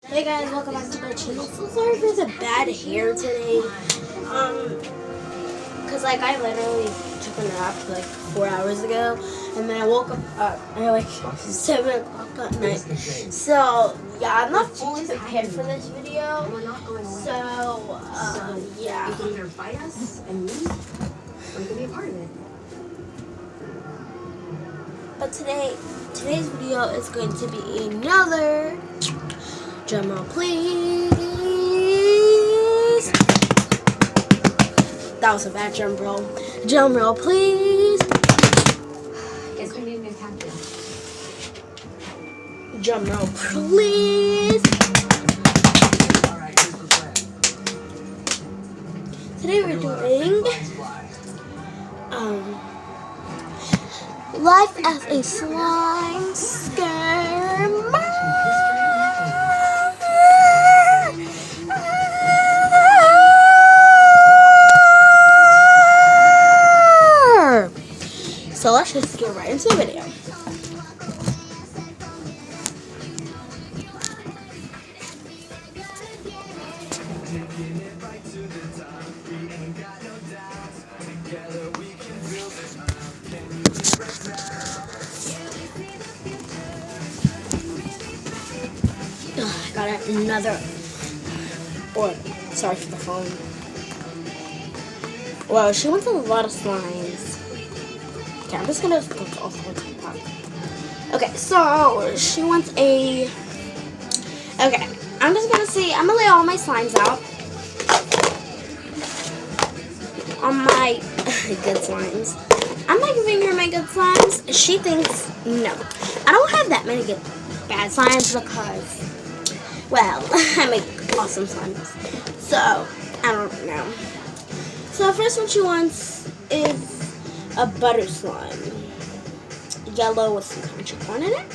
Hey guys, welcome back to my channel. So sorry for the bad hair today. Cause like I literally took a nap like 4 hours ago, and then I woke up at like 7 o'clock at night. So yeah, I'm not fully prepared for this video. So yeah. You can either fight us and lose, or you can be a part of it. But today's video is going to be another drum roll, please. That was a bad drum roll. Drum roll, please. Guess who named his captain? Drum roll, please. Alright, here's the plan. Today we're doing Life as a Slime Scammer. So let's just get right into the video. I got another order. Sorry for the phone. Well, she wants a lot of slimes. Okay, I'm just gonna go all the way to the top. Okay, so she wants a. Okay, I'm just gonna see. I'm gonna lay all my slimes out on my good slimes. I'm not giving her my good slimes. She thinks no. I don't have that many good bad slimes because, well, I make awesome slimes. So I don't know. So the first one she wants is a butter slime, yellow with some country corn in it.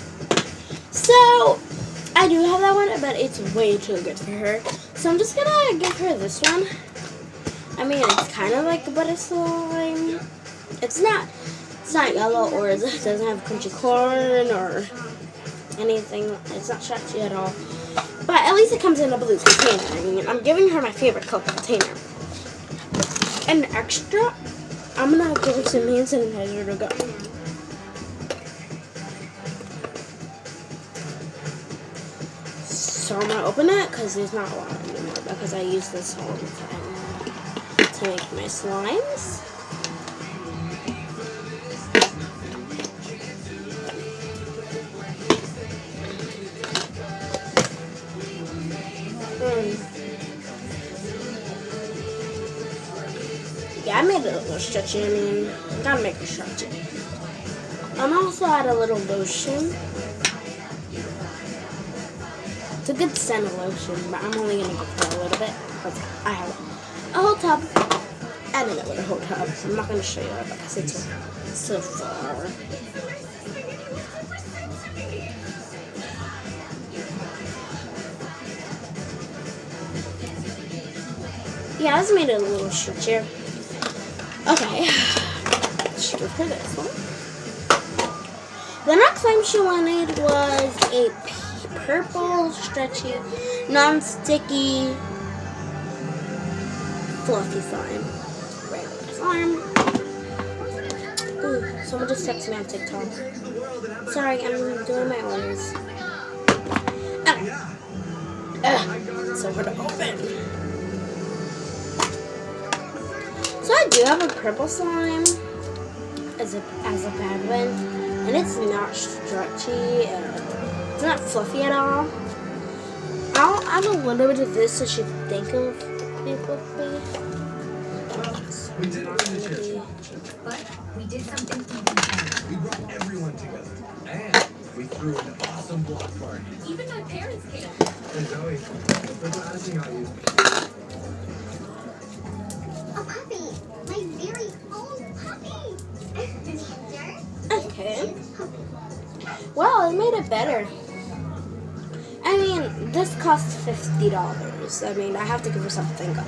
So I do have that one, but it's way too good for her. So I'm just gonna give her this one. I mean, it's kind of like a butter slime. It's not yellow, or it doesn't have country corn or anything. It's not stretchy at all. But at least it comes in a blue container. I mean, I'm giving her my favorite Coke container. And extra, I'm gonna give her some hand sanitizer to go. So I'm gonna open it because there's not a lot anymore because I use this all the time to make my slimes. Yeah, I made it a little stretchy. I mean, gotta make it stretchy. I'm also add a little lotion. It's a good scent of lotion, but I'm only gonna give her a little bit because I have a whole tub and another whole tub. I'm not gonna show you that because it's so far. Yeah, I just made it a little stretchier. Okay, let's give her this one. The next slime she wanted was a purple, stretchy, non-sticky, fluffy slime. Regular slime. Ooh, someone just texted me on TikTok. Sorry, I'm doing my orders. Okay. So we're gonna open. So I do have a purple slime as a bad one, and it's not stretchy, it's not fluffy at all. I'll add a little bit of this so she think of me fluffy. We did it in the church, but we did something even better. We brought everyone together, and we threw an awesome block party. Even my parents came. And Zoe, we're glad to see how you. A puppy! My very own puppy! Okay. Well, I made it better. I mean, this costs $50. I mean, I have to give her something good.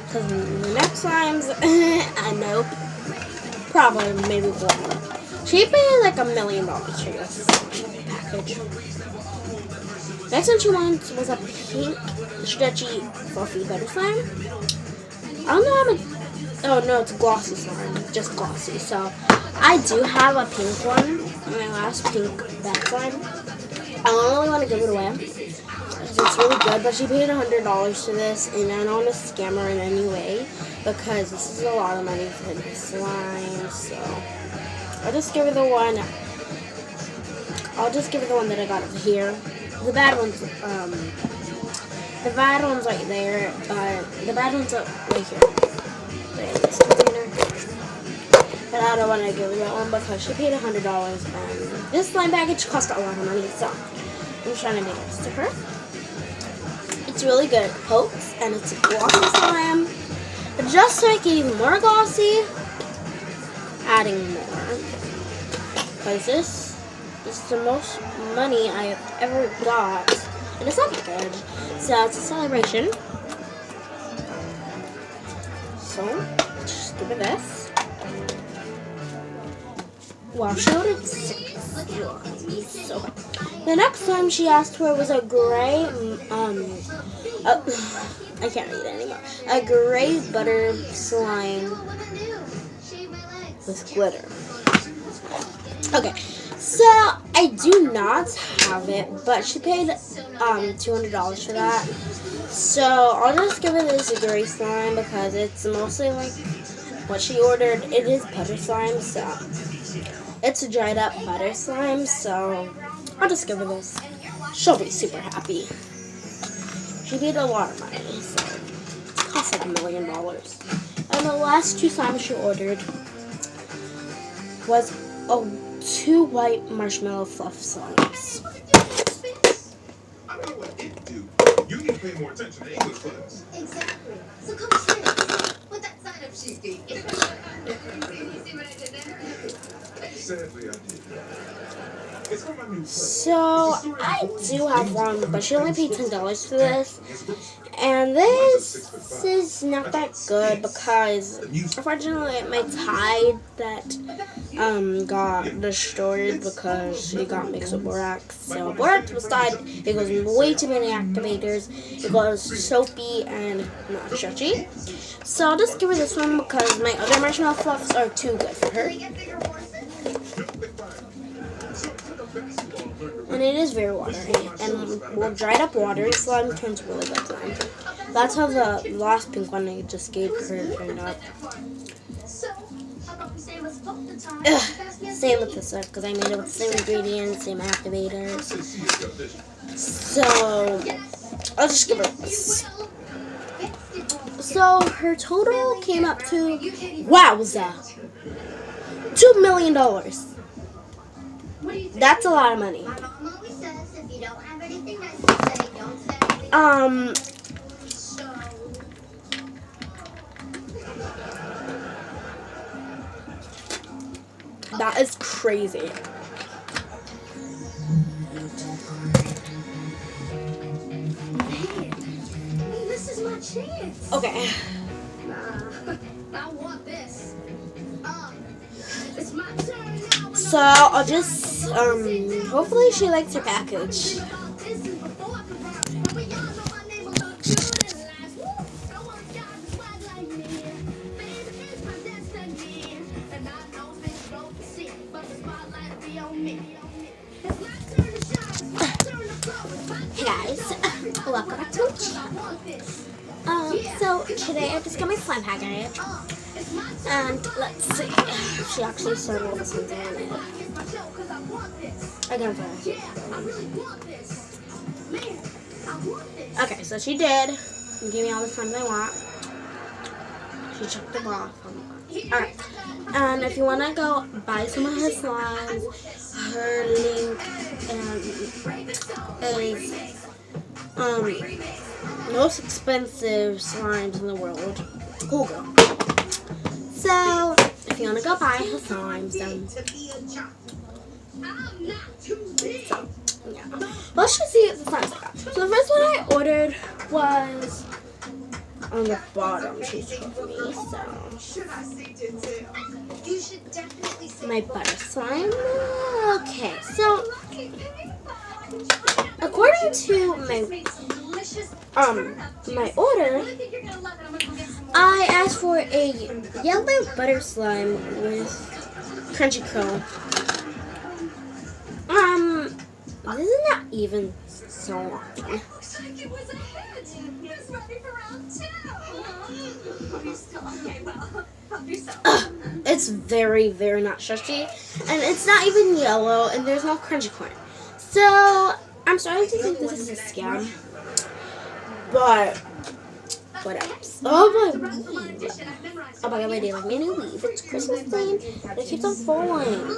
Because the next slimes, I know, probably maybe one. She paid like $1 million for this package. Next one she wants was a pink, stretchy, fluffy butter slime. I don't know how much. Oh no, it's glossy slime, just glossy. So I do have a pink one, my last pink bad slime. I don't really want to give it away because it's really good, but she paid $100 for this, and I don't want to scam her in any way because this is a lot of money for the slime. So I'll just give her the one. I'll just give her the one that I got over here. The bad one's right there, but the bad one's up right here. Right in this container. But I don't want to give her that one because she paid $100, and this slime package cost a lot of money, so I'm trying to make this to her. It's really good. It pokes, and it's a glossy slime. But just to make it even more glossy, adding more. Because this is the most money I have ever got, and it's not good. So it's a celebration. So just give it this. Wow, she ordered 6. So the next time she asked for was a gray, I can't read it anymore. A gray butter slime with glitter. Okay, so I do not have it, but she paid $200 for that. So I'll just give her this gray slime because it's mostly like what she ordered. It is butter slime, so it's a dried up butter slime, so I'll just give her this. She'll be super happy. She paid a lot of money, so it cost like $1 million. And the last 2 slimes she ordered was 2 white marshmallow fluff slimes. I know what it do. You need to pay more attention to English class. Exactly. So come straight. Put that sign up, Shifty. You see what I did there? Sadly, I did. It's from my new place. So I do have one, but she only paid $10 for this. And this is not that good because unfortunately my Tide that got destroyed because it got mixed with borax. So borax was Tide. It goes way too many activators. It goes soapy and not stretchy. So I'll just give her this one because my other marshmallow fluffs are too good for her. And it is very watery. And well, dried up watery slime turns really good slime. That's how the last pink one I just gave her turned out. Ugh, same with this one because I made it with the same ingredients, same activators. So I'll just give her this. So her total came up to, wowza, $2 million. That's a lot of money. That is crazy. This is my chance. Okay. I want this. It's my turn now. So I'll just hopefully she likes her package. Hey guys, welcome back to my channel. So today I just got my slime package, and let's see. She actually started all this ones on it. I don't know. Okay, so she did. She gave me all the slimes I want. She checked them off. Alright, and if you want to go buy some of her slimes, her link is most expensive slimes in the world. Google. So if you want to go buy her slimes, then yeah. Let's just see the slimes I got. So the first one I ordered was on the bottom. She told me so. My butter slime. Okay, so according to my order, I asked for a yellow butter slime with crunchy curl. This is not even so long. Looks like it was a hit. Who's ready for round 2? Are you still okay? Well, help yourself. It's very, very not stretchy, and it's not even yellow, and there's no crunchy corn. So I'm starting to think this is a scam, but what else? Oh my weave! Oh my god, my day, like my new weave. It's Christmas themed, and it keeps on falling.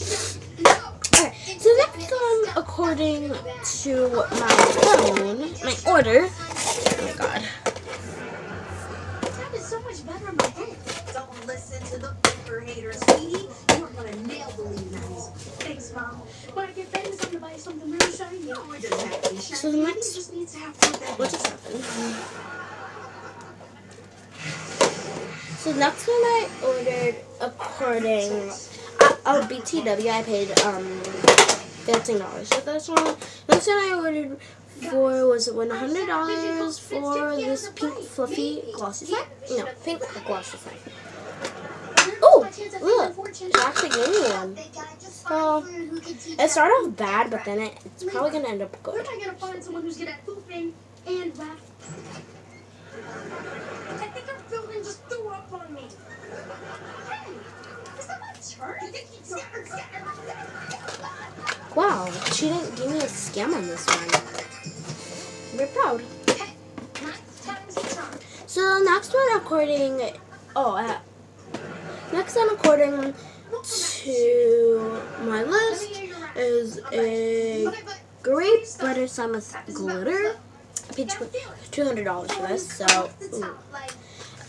Okay, so next one, according to my phone, my order. Oh my god. That is so much better in my head. Don't listen to the Booker haters, sweetie. You are gonna nail the lead nice. Thanks, Mom. When I get famous, I'm gonna buy something really shiny. No, it doesn't have to be shiny. So the next, It just needs to have fun. what just happened? So next one I ordered according. Oh, BTW, I paid $15 for this one. Next one I ordered for was $100 for this pink fluffy glossy slime. No, pink glossy slime. Oh, look, it actually gave me one. So it started off bad, but then it's probably gonna end up Where good. am I gonna find someone who's good at pooping and rap? I think our building just threw up on me. Hey, is that my turn? Wow, she didn't give me a scam on this one. We're proud. Hey, time's the charm. So next one according to my list is a grape butter slime with glitter. I paid $200 for this,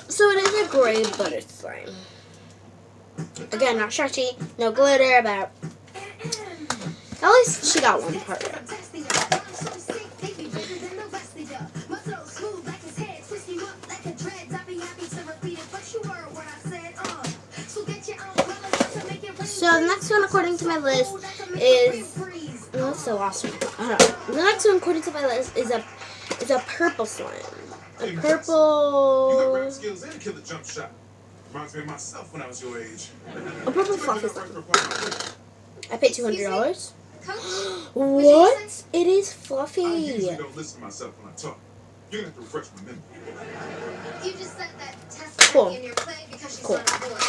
so it is a grape butter slime. Again, not stretchy, no glitter, but at least she got one part right. So the next one according to my list is that's the last one. I don't know. The next one according to my list is a purple slime. A You got purple rap skills and a killer jump shot. Reminds me of myself when I was your age. a purple fluffy slime. I paid $200. Coach, What? It is I fluffy. usually don't listen to myself when I talk. You're gonna have to refresh my memory. you just said that test Cool. in your play because she's Cool. not a boy.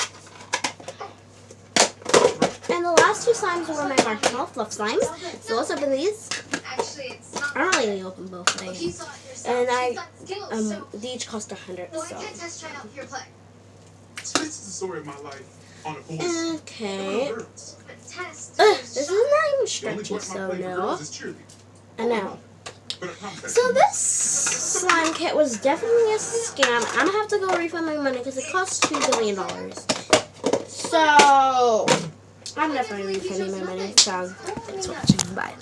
And the last two slimes were my marshmallow fluff slimes. So let's open these. Actually, it's not. I don't really open both Well, you things. saw it yourself. And She's got skills, so they each cost $100. why So can't test try out your play? So this is the story of my life on a voice. okay. Girls. But test. This is not even The only stretchy, part of my so play for no. girls is cheerleading. I know. But I promise So this slime kit was definitely a scam. I'm gonna have to go refund my money because it cost $2 billion. So I'm definitely refunding my money. So thanks for watching. Bye.